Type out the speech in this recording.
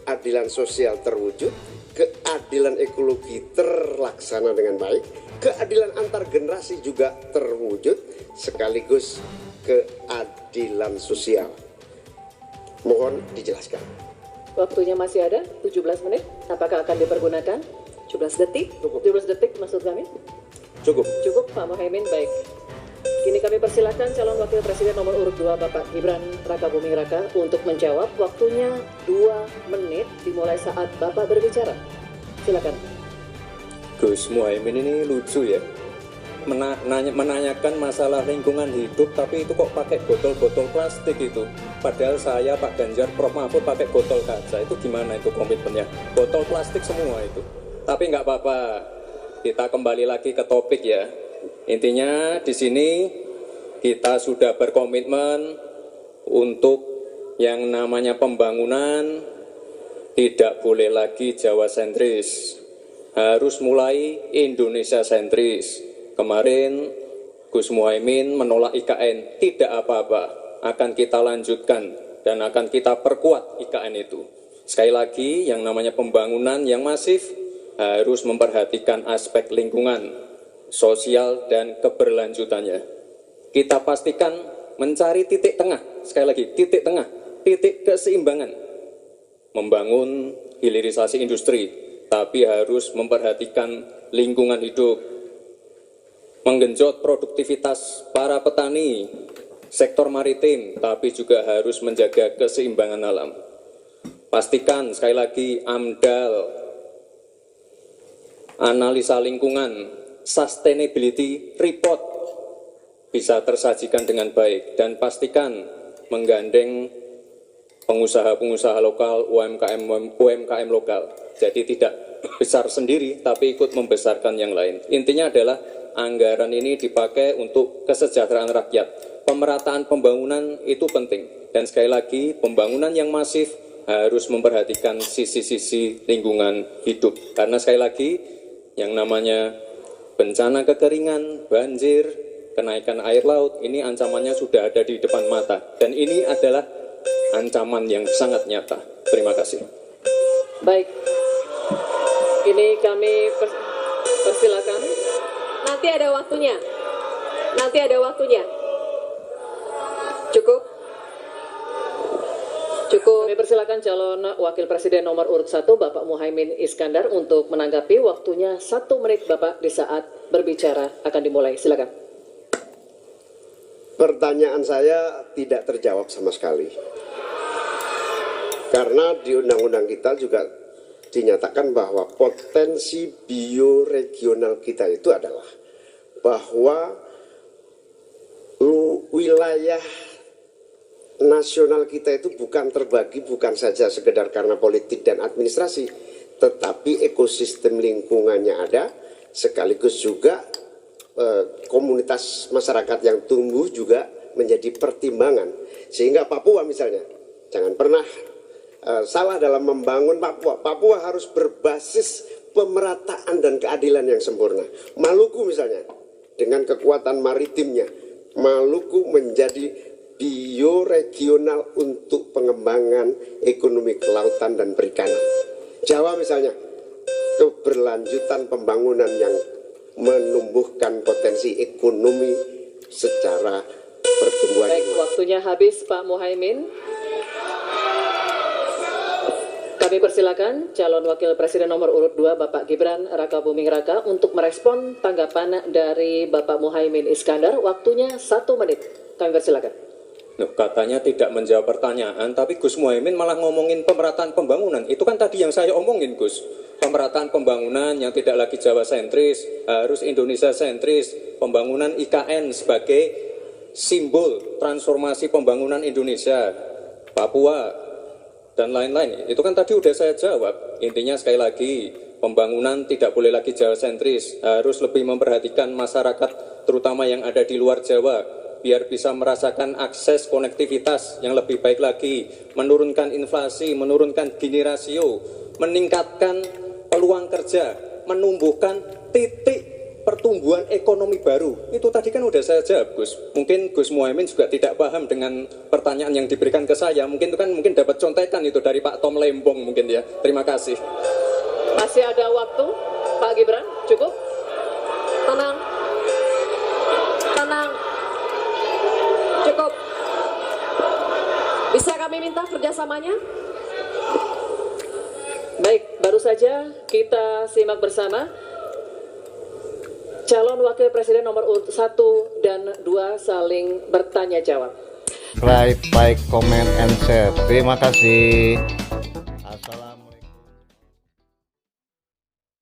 keadilan sosial terwujud, keadilan ekologi terlaksana dengan baik, keadilan antar generasi juga terwujud, sekaligus keadilan sosial. Mohon dijelaskan. Waktunya masih ada 17 menit. Apakah akan dipergunakan? 17 detik? 17 detik maksud kami? Cukup. Cukup Pak Muhaimin, baik. Kini kami persilakan calon wakil presiden nomor urut 2 Bapak Gibran Rakabuming Raka untuk menjawab. Waktunya 2 menit dimulai saat Bapak berbicara. Silakan. Gus Muhaimin ini lucu ya, menanyakan masalah lingkungan hidup, tapi itu kok pakai botol-botol plastik itu. Padahal saya, Pak Ganjar, Prof Mahfud pakai botol kaca. Itu gimana itu komitmennya? Botol plastik semua itu. Tapi nggak apa-apa, kita kembali lagi ke topik ya. Intinya di sini kita sudah berkomitmen untuk yang namanya pembangunan tidak boleh lagi Jawa sentris, harus mulai Indonesia sentris. Kemarin Gus Muhaimin menolak IKN, tidak apa-apa, akan kita lanjutkan dan akan kita perkuat IKN itu. Sekali lagi, yang namanya pembangunan yang masif harus memperhatikan aspek lingkungan, sosial, dan keberlanjutannya. Kita pastikan mencari titik tengah, sekali lagi titik tengah, titik keseimbangan. Membangun hilirisasi industri, tapi harus memperhatikan lingkungan hidup. Menggenjot produktivitas para petani, sektor maritim, tapi juga harus menjaga keseimbangan alam. Pastikan sekali lagi AMDAL, analisa lingkungan, sustainability report bisa tersajikan dengan baik, dan pastikan menggandeng pengusaha-pengusaha lokal, UMKM lokal. Jadi tidak besar sendiri, tapi ikut membesarkan yang lain. Intinya adalah anggaran ini dipakai untuk kesejahteraan rakyat. Pemerataan pembangunan itu penting. Dan sekali lagi, pembangunan yang masif harus memperhatikan sisi-sisi lingkungan hidup. Karena sekali lagi, yang namanya bencana kekeringan, banjir, kenaikan air laut, ini ancamannya sudah ada di depan mata. Dan ini adalah ancaman yang sangat nyata. Terima kasih. Baik, ini kami persilakan. Nanti ada waktunya. Nanti ada waktunya. Cukup. Cukup. Kami persilakan calon wakil presiden nomor urut 1 Bapak Muhaimin Iskandar untuk menanggapi. Waktunya 1 menit Bapak di saat berbicara akan dimulai. Silakan. Pertanyaan saya tidak terjawab sama sekali. Karena di undang-undang kita juga dinyatakan bahwa potensi bioregional kita itu adalah bahwa wilayah nasional kita itu bukan terbagi bukan saja sekedar karena politik dan administrasi, tetapi ekosistem lingkungannya ada, sekaligus juga komunitas masyarakat yang tumbuh juga menjadi pertimbangan. Sehingga Papua misalnya, jangan pernah salah dalam membangun Papua. Papua harus berbasis pemerataan dan keadilan yang sempurna. Maluku misalnya, dengan kekuatan maritimnya, Maluku menjadi bioregional untuk pengembangan ekonomi kelautan dan perikanan. Jawa misalnya, keberlanjutan pembangunan yang menumbuhkan potensi ekonomi secara pertumbuhan. Baik, waktunya habis Pak Muhaimin. Kami persilakan calon wakil presiden nomor urut 2 Bapak Gibran Rakabuming Raka untuk merespon tanggapan dari Bapak Muhaimin Iskandar. Waktunya 1 menit. Kami persilakan. Loh, katanya tidak menjawab pertanyaan, tapi Gus Muhaimin malah ngomongin pemerataan pembangunan. Itu kan tadi yang saya omongin, Gus. Pemerataan pembangunan yang tidak lagi Jawa sentris, harus Indonesia sentris. Pembangunan IKN sebagai simbol transformasi pembangunan Indonesia, Papua, dan lain-lain. Itu kan tadi udah saya jawab. Intinya sekali lagi, pembangunan tidak boleh lagi Jawa sentris, harus lebih memperhatikan masyarakat terutama yang ada di luar Jawa, biar bisa merasakan akses konektivitas yang lebih baik lagi, menurunkan inflasi, menurunkan Gini rasio, meningkatkan peluang kerja, menumbuhkan titik pertumbuhan ekonomi baru. Itu tadi kan udah saya jawab, Gus. Mungkin Gus Muhaimin juga tidak paham dengan pertanyaan yang diberikan ke saya. Mungkin itu kan dapat contekan itu dari Pak Tom Lembong mungkin ya. Terima kasih. Masih ada waktu, Pak Gibran, cukup? Tenang. Tenang. Cukup. Bisa kami minta kerjasamanya? Baik, baru saja kita simak bersama calon wakil presiden nomor urut 1 dan 2 saling bertanya jawab. Like, comment, and share. Terima kasih.